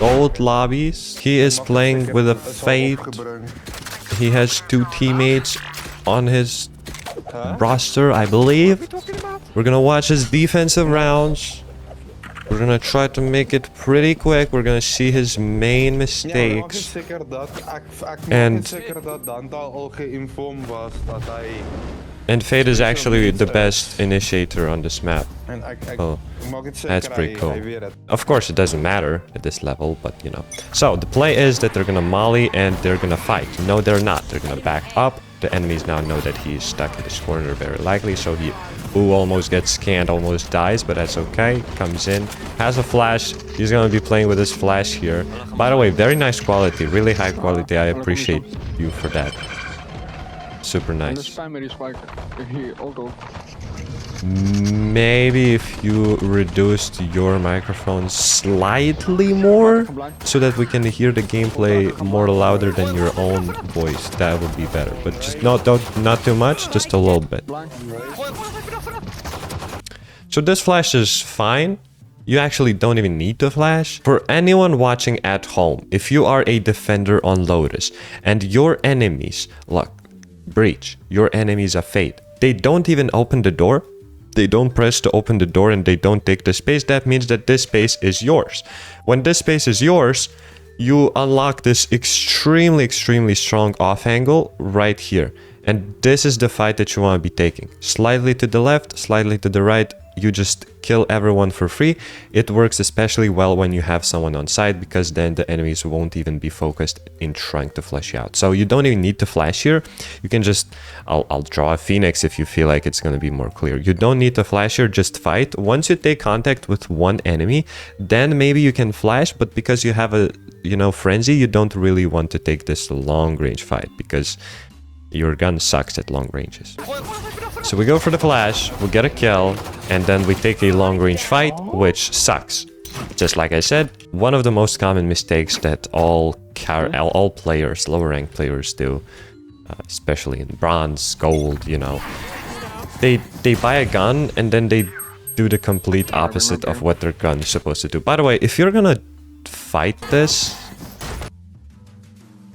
gold lobbies. He is playing with a Fate. He has 2 teammates on his roster, I believe. We're gonna watch his defensive rounds. We're gonna try to make it pretty quick. We're gonna see his main mistakes. And Fate is actually the best initiator on this map. Oh, that's pretty cool. Of course, it doesn't matter at this level, but you know. So, the play is that they're gonna molly and they're gonna fight. No, they're not. They're gonna back up. The enemies now know that he's stuck in this corner very likely, so he almost gets scanned, almost dies, but that's okay. Comes in, has a flash. He's gonna be playing with his flash here. By the way, very nice quality, really high quality. I appreciate you for that. Super nice. Maybe if you reduced your microphone slightly more so that we can hear the gameplay more louder than your own voice, that would be better. But just not too much, just a little bit. So this flash is fine. You actually don't even need to flash. For anyone watching at home, if you are a defender on Lotus and your enemies, look, Breach, your enemies are Fate, they don't even open the door. They don't press to open the door and they don't take the space. That means that this space is yours. When this space is yours, you unlock this extremely strong off angle right here. And this is the fight that you want to be taking. Slightly to the left, slightly to the right. You just kill everyone for free. It works especially well when you have someone on side, because then the enemies won't even be focused in trying to flash you out. So you don't even need to flash here. You can just, I'll draw a Phoenix if you feel like it's going to be more clear. You don't need to flash here, just fight. Once you take contact with one enemy, then maybe you can flash, but because you have a, you know, frenzy, you don't really want to take this long range fight because your gun sucks at long ranges. So we go for the flash, we get a kill, and then we take a long range fight, which sucks. Just like I said, one of the most common mistakes that all players, lower rank players do, especially in bronze, gold, you know, they buy a gun and then they do the complete opposite of what their gun is supposed to do. By the way, if you're gonna fight this,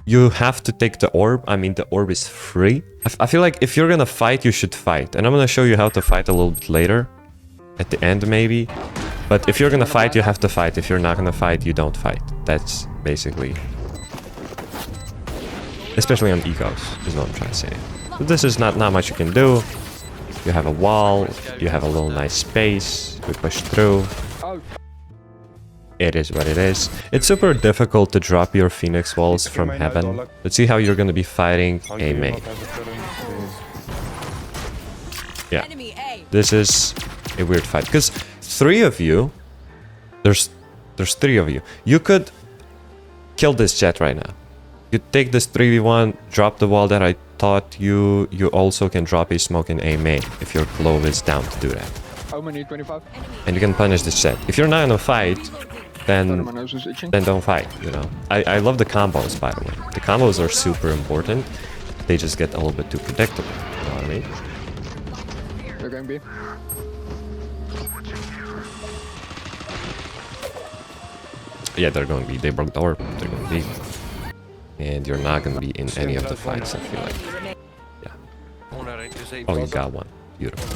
you have to take the orb. I mean, the orb is free. I feel like if you're gonna fight, you should fight. And I'm gonna show you how to fight a little bit later. At the end, maybe. But if you're gonna fight, you have to fight. If you're not gonna fight, you don't fight. That's basically... Especially on ecos, is what I'm trying to say. But this is not much you can do. You have a wall. You have a little nice space. We push through. It is what it is. It's super difficult to drop your Phoenix walls from heaven. Let's see how you're gonna be fighting a main. Yeah, this is a weird fight because 3 of you. There's 3 of you. You could kill this jet right now. You take this 3v1, drop the wall that I taught you. You also can drop a smoke in a main if your glove is down to do that. And you can punish this jet. If you're not gonna fight, then don't fight, you know. I love the combos, by the way. The combos are super important. They just get a little bit too predictable, you know what I mean? They're going B. Yeah, they're going B. They broke the orb. They're going B. And you're not going to be in any of the fights, I feel like. Yeah. Oh, you got one. Beautiful.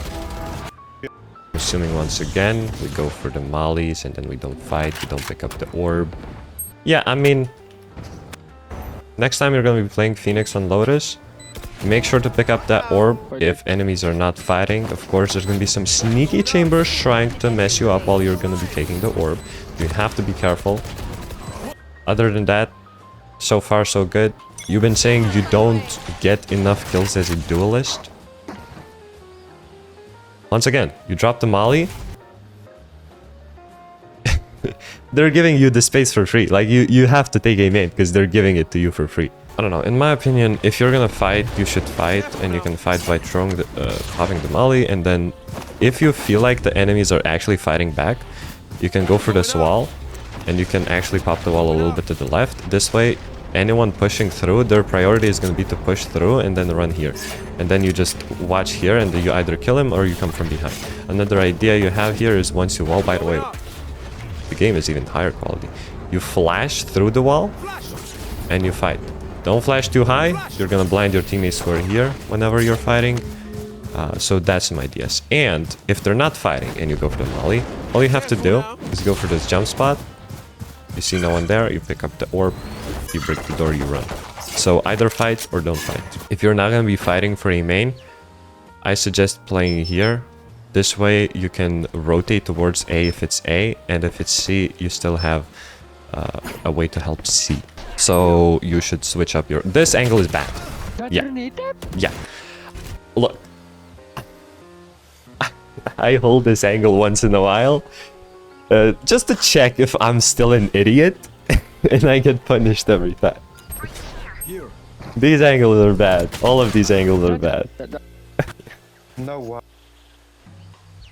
Assuming once again, we go for the mollies and then we don't fight, we don't pick up the orb. Yeah, I mean, next time you're going to be playing Phoenix on Lotus, make sure to pick up that orb if enemies are not fighting. Of course, there's going to be some sneaky chambers trying to mess you up while you're going to be taking the orb. You have to be careful. Other than that, so far so good. You've been saying you don't get enough kills as a duelist. Once again, you drop the molly. They're giving you the space for free. Like, you have to take a main because they're giving it to you for free. I don't know. In my opinion, if you're gonna fight, you should fight, and you can fight by throwing the, popping the molly, and then if you feel like the enemies are actually fighting back, you can go for this wall, and you can actually pop the wall a little bit to the left. This way, anyone pushing through, their priority is going to be to push through and then run here. And then you just watch here and you either kill him or you come from behind. Another idea you have here is once you wall, by the way, the game is even higher quality. You flash through the wall and you fight. Don't flash too high. You're gonna blind your teammates who are here whenever you're fighting. So that's some ideas. And if they're not fighting and you go for the volley, all you have to do is go for this jump spot. You see no one there, you pick up the orb, you break the door, you run. So either fight or don't fight. If you're not gonna be fighting for a main, I suggest playing here. This way you can rotate towards A if it's A, and if it's C, you still have a way to help C. So you should switch up your... This angle is bad. Yeah. Yeah. Look. I hold this angle once in a while. Just to check if I'm still an idiot. And I get punished every time. These angles are bad. All of these angles are bad. No.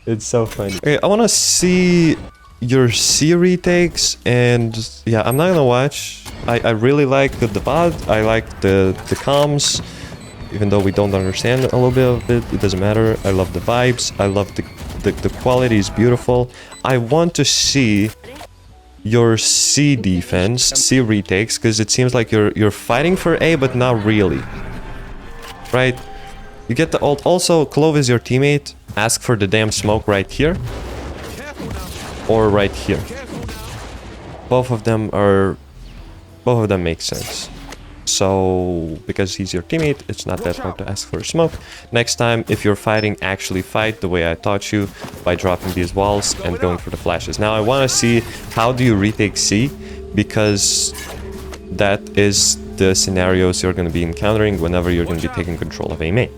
It's so funny. Okay, I want to see your C retakes, and yeah, I'm not gonna watch. I really like the VOD. I like the comms, even though we don't understand a little bit of it. It doesn't matter. I love the vibes. I love the quality is beautiful. I want to see your C defense, C retakes, because it seems like you're fighting for A, but not really. Right? You get the ult. Also, Clove is your teammate. Ask for the damn smoke right here. Or right here. Both of them make sense. So, because he's your teammate, it's not that hard to ask for a smoke. Next time, if you're fighting, actually fight the way I taught you, by dropping these walls and going for the flashes. Now, I want to see how do you retake C, because that is the scenarios you're going to be encountering whenever you're going to be taking control of a main.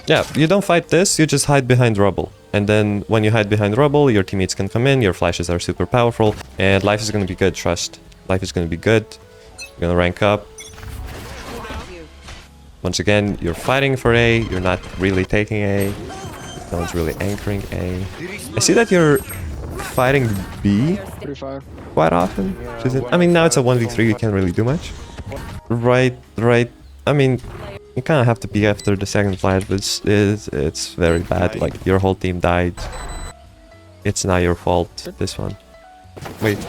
Yeah, you don't fight this, you just hide behind rubble. And then when you hide behind rubble, your teammates can come in, your flashes are super powerful, and life is going to be good, trust. Life is going to be good. You're going to rank up. Once again, you're fighting for A, you're not really taking A. No one's really anchoring A. I see that you're fighting B quite often. I mean, now it's a 1v3, you can't really do much. Right. I mean, you kind of have to be after the second flash, but it's very bad. Like, your whole team died. It's not your fault, this one. Wait,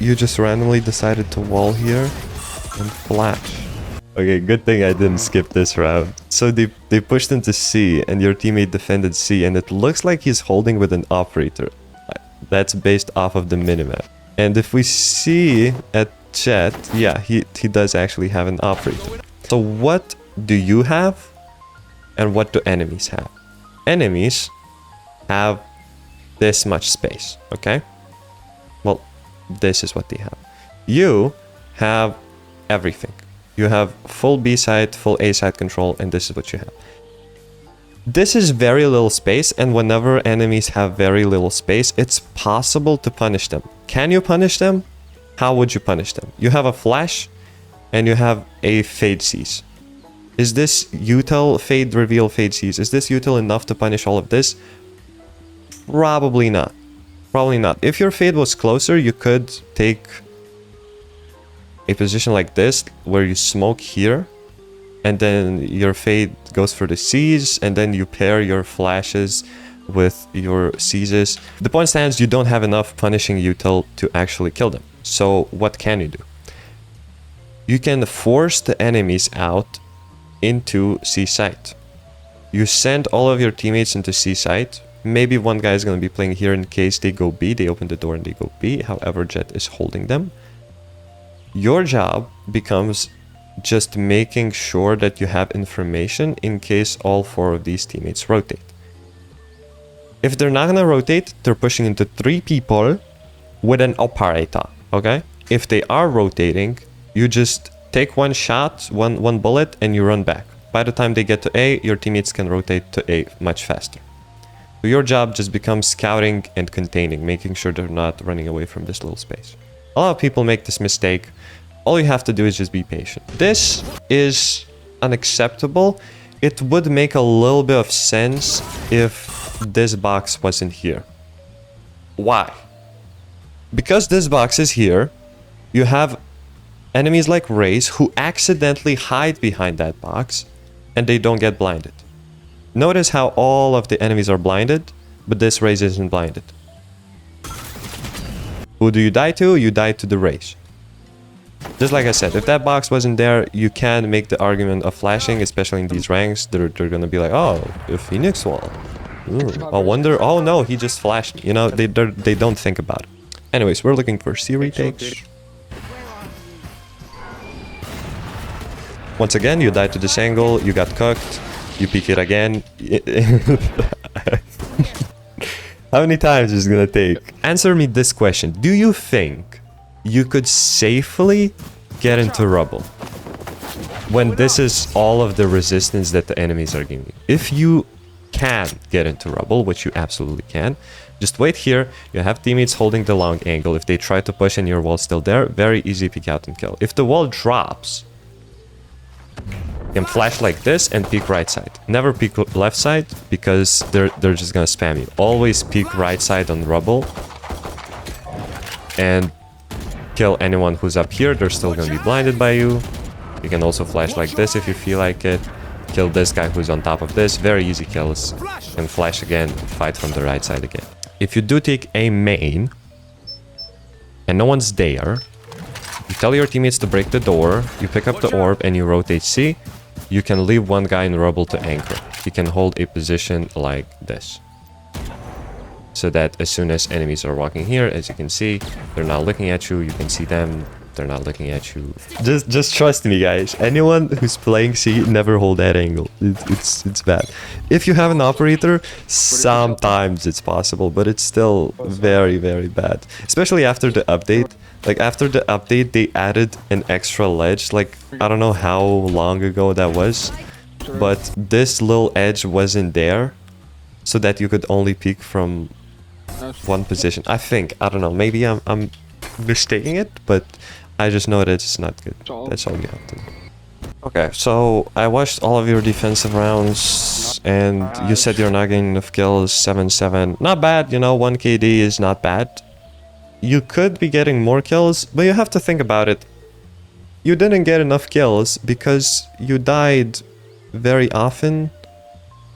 you just randomly decided to wall here and flash. Okay, good thing I didn't skip this round. So they pushed into C, and your teammate defended C, and it looks like he's holding with an operator. That's based off of the minimap. And if we see at chat, yeah, he does actually have an operator. So what do you have and what do enemies have? Enemies have this much space, okay? Well, this is what they have. You have everything. You have full B side, full A side control, and this is what you have. This is very little space, and whenever enemies have very little space, it's possible to punish them. Can you punish them? How would you punish them? You have a flash, and you have a fade seize. Is this util, fade, reveal, fade seize? Is this util enough to punish all of this? Probably not. Probably not. If your fade was closer, you could take a position like this, where you smoke here, and then your fade goes for the seize, and then you pair your flashes with your seizes. The point stands, you don't have enough punishing util to actually kill them. So what can you do? You can force the enemies out into C site. You send all of your teammates into C site. Maybe one guy is going to be playing here in case they go B. They open the door and they go B. However, Jet is holding them. Your job becomes just making sure that you have information in case all 4 of these teammates rotate. If they're not going to rotate, they're pushing into 3 people with an operator, okay? If they are rotating, you just take one shot, one bullet, and you run back. By the time they get to A, your teammates can rotate to A much faster. So your job just becomes scouting and containing, making sure they're not running away from this little space. A lot of people make this mistake. All you have to do is just be patient. This is unacceptable. It would make a little bit of sense if this box wasn't here. Why? Because this box is here, you have enemies like Raze who accidentally hide behind that box and they don't get blinded. Notice how all of the enemies are blinded, but this Raze isn't blinded. Who do you die to? You die to the race. Just like I said, if that box wasn't there, you can make the argument of flashing, especially in these ranks. They're gonna be like, oh, a Phoenix wall. Ooh, I wonder. Oh no, he just flashed me. You know, they don't think about it. Anyways, we're looking for C retakes. Once again, you died to this angle. You got cooked. You peek it again. How many times is it gonna take? Answer me this question. Do you think you could safely get into rubble when this is all of the resistance that the enemies are giving you? If you can get into rubble, which you absolutely can, just wait here. You have teammates holding the long angle. If they try to push and your wall's still there, very easy peek out and kill. If the wall drops, you can flash like this and peek right side. Never peek left side because they're just gonna spam you. Always peek right side on rubble and kill anyone who's up here. They're still gonna be blinded by you. You can also flash like this if you feel like it. Kill this guy who's on top of this. Very easy kills. And flash again, fight from the right side again. If you do take a main and no one's there, you tell your teammates to break the door, you pick up the orb and you rotate C. You can leave one guy in rubble to anchor. He can hold a position like this, so that as soon as enemies are walking here, as you can see, they're not looking at you. You can see them. They're not looking at you. Just trust me, guys. Anyone who's playing C, never hold that angle. It's bad. If you have an operator, sometimes it's possible, but it's still very, very bad. Especially after the update. Like, after the update, they added an extra ledge. Like, I don't know how long ago that was, but this little edge wasn't there, so that you could only peek from one position. I think. I don't know. Maybe I'm mistaking it, but I just know that it's not good. That's all you have to do. Okay, so I watched all of your defensive rounds, and you said you're not getting enough kills. 7-7. Not bad, you know, 1 KD is not bad. You could be getting more kills, but you have to think about it. You didn't get enough kills because you died very often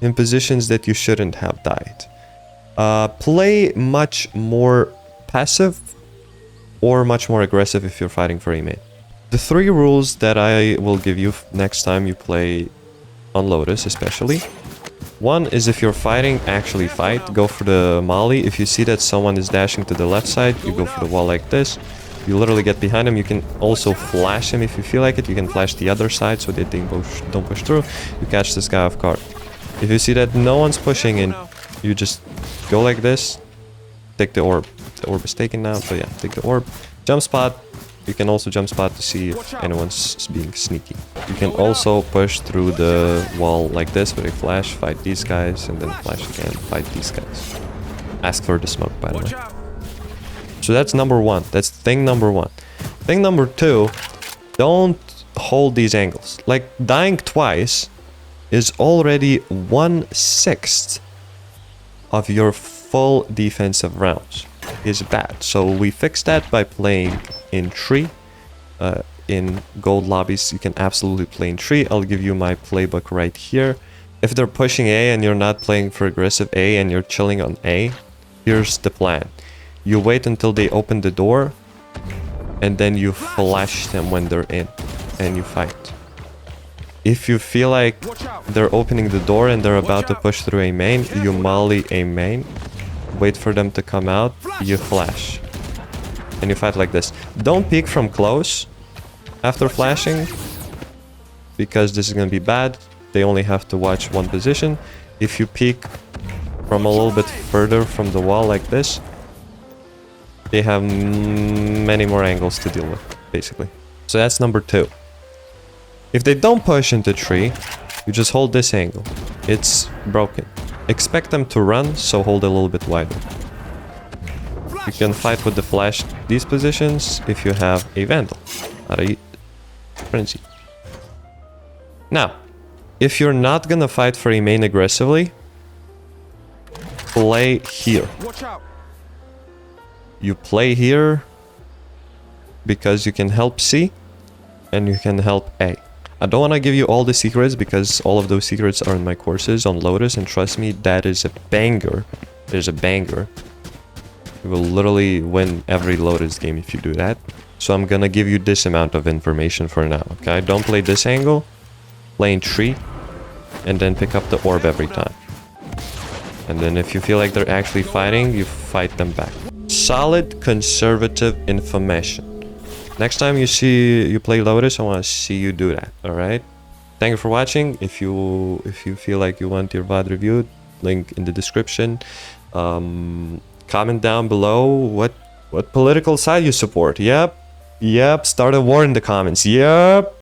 in positions that you shouldn't have died. Play much more passive or much more aggressive if you're fighting for a main. The 3 rules that I will give you next time you play on Lotus especially. One is, if you're fighting, actually fight. Go for the molly. If you see that someone is dashing to the left side, you go for the wall like this. You literally get behind him. You can also flash him if you feel like it. You can flash the other side so that they don't push through. You catch this guy off guard. If you see that no one's pushing in, you just go like this. Take the orb. The orb is taken now, so yeah, take the orb. Jump spot. You can also jump spot to see if anyone's being sneaky. You can also push through the wall like this with a flash, fight these guys, and then flash again, fight these guys. Ask for the smoke, by the way. So that's number 1. That's thing number 1. Thing number 2, don't hold these angles. Like, dying twice is already 1/6 of your full defensive rounds. Is bad. So we fixed that by playing in tree. In gold lobbies, you can absolutely play in tree. I'll give you my playbook right here. If they're pushing A and you're not playing for aggressive A and you're chilling on A, here's the plan. You wait until they open the door, and then you flash them when they're in, and you fight. If you feel like they're opening the door and they're about to push through a main, you molly a main. Wait for them to come out, you flash. And you fight like this. Don't peek from close after flashing, because this is gonna be bad. They only have to watch one position. If you peek from a little bit further from the wall like this, they have many more angles to deal with, basically. So that's number 2. If they don't push into tree, you just hold this angle. It's broken. Expect them to run, so hold a little bit wider. You can fight with the flash these positions if you have a Vandal, not a Frenzy. Now, if you're not gonna fight for a main aggressively, play here. You play here because you can help C and you can help A. I don't want to give you all the secrets because all of those secrets are in my courses on Lotus, and trust me, that is a banger. There's a banger. You will literally win every Lotus game if you do that. So I'm gonna give you this amount of information for now, okay? Don't play this angle. Play in tree. And then pick up the orb every time. And then if you feel like they're actually fighting, you fight them back. Solid conservative information. Next time you play Lotus, I want to see you do that, alright? Thank you for watching. If you feel like you want your VOD reviewed, link in the description. Comment down below what political side you support. Yep. Start a war in the comments. Yep.